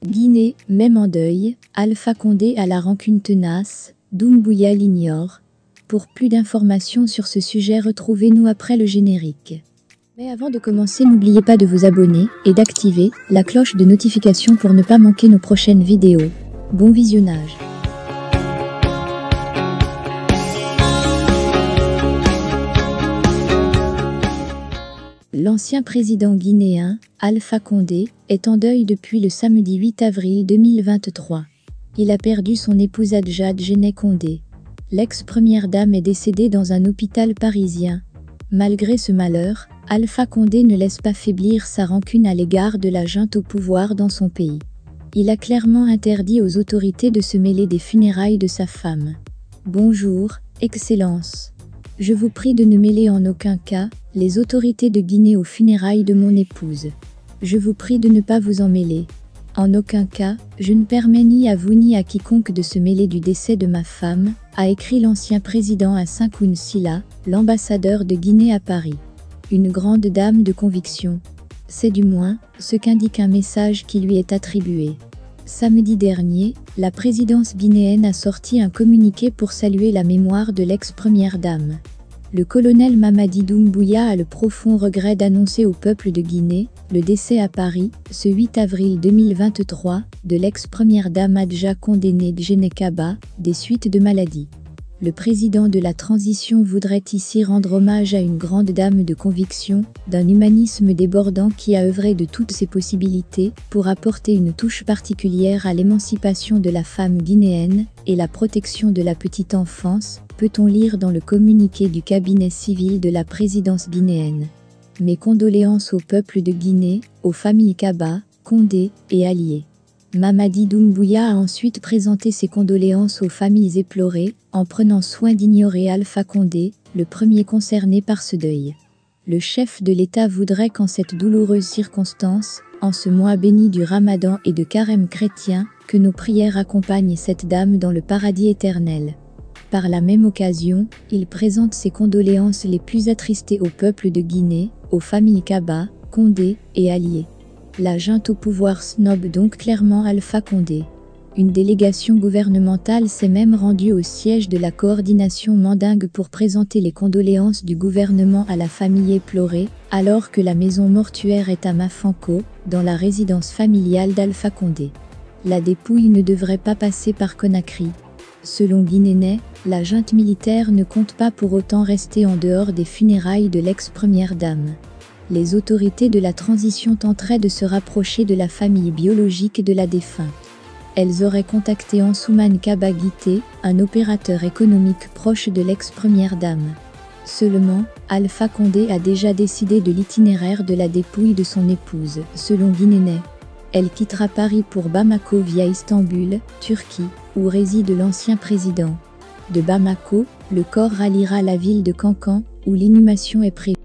Guinée, même en deuil, Alpha Condé a la rancune tenace, Doumbouya l'ignore. Pour plus d'informations sur ce sujet, retrouvez-nous après le générique. Mais avant de commencer, n'oubliez pas de vous abonner et d'activer la cloche de notification pour ne pas manquer nos prochaines vidéos. Bon visionnage. L'ancien président guinéen, Alpha Condé, est en deuil depuis le samedi 8 avril 2023. Il a perdu son épouse Adja Djenné Condé. L'ex-première dame est décédée dans un hôpital parisien. Malgré ce malheur, Alpha Condé ne laisse pas faiblir sa rancune à l'égard de la junte au pouvoir dans son pays. Il a clairement interdit aux autorités de se mêler des funérailles de sa femme. Bonjour, Excellence. Je vous prie de ne mêler en aucun cas les autorités de Guinée aux funérailles de mon épouse. Je vous prie de ne pas vous en mêler. En aucun cas, je ne permets ni à vous ni à quiconque de se mêler du décès de ma femme, a écrit l'ancien président à Sankhoune Sylla, l'ambassadeur de Guinée à Paris. Une grande dame de conviction. C'est du moins ce qu'indique un message qui lui est attribué. Samedi dernier, la présidence guinéenne a sorti un communiqué pour saluer la mémoire de l'ex-première dame. Le colonel Mamadi Doumbouya a le profond regret d'annoncer au peuple de Guinée le décès à Paris, ce 8 avril 2023, de l'ex-première dame Adja Condé Djenné Kaba, des suites de maladie. Le président de la transition voudrait ici rendre hommage à une grande dame de conviction, d'un humanisme débordant qui a œuvré de toutes ses possibilités pour apporter une touche particulière à l'émancipation de la femme guinéenne et la protection de la petite enfance, peut-on lire dans le communiqué du cabinet civil de la présidence guinéenne. Mes condoléances au peuple de Guinée, aux familles Kaba, Condé et alliés. Mamadi Doumbouya a ensuite présenté ses condoléances aux familles éplorées, en prenant soin d'ignorer Alpha Condé, le premier concerné par ce deuil. Le chef de l'État voudrait qu'en cette douloureuse circonstance, en ce mois béni du Ramadan et de Carême chrétien, que nos prières accompagnent cette dame dans le paradis éternel. Par la même occasion, il présente ses condoléances les plus attristées au peuple de Guinée, aux familles Kaba, Condé et alliés. La junte au pouvoir snob donc clairement Alpha Condé. Une délégation gouvernementale s'est même rendue au siège de la coordination mandingue pour présenter les condoléances du gouvernement à la famille éplorée, alors que la maison mortuaire est à Mafanko, dans la résidence familiale d'Alpha Condé. La dépouille ne devrait pas passer par Conakry. Selon Guinénais, la junte militaire ne compte pas pour autant rester en dehors des funérailles de l'ex-première dame. Les autorités de la transition tenteraient de se rapprocher de la famille biologique de la défunte. Elles auraient contacté Ansoumane Kaba Guité, un opérateur économique proche de l'ex-première dame. Seulement, Alpha Condé a déjà décidé de l'itinéraire de la dépouille de son épouse, selon Guinénais. Elle quittera Paris pour Bamako via Istanbul, Turquie, où réside l'ancien président. De Bamako, le corps ralliera la ville de Kankan, où l'inhumation est prévue.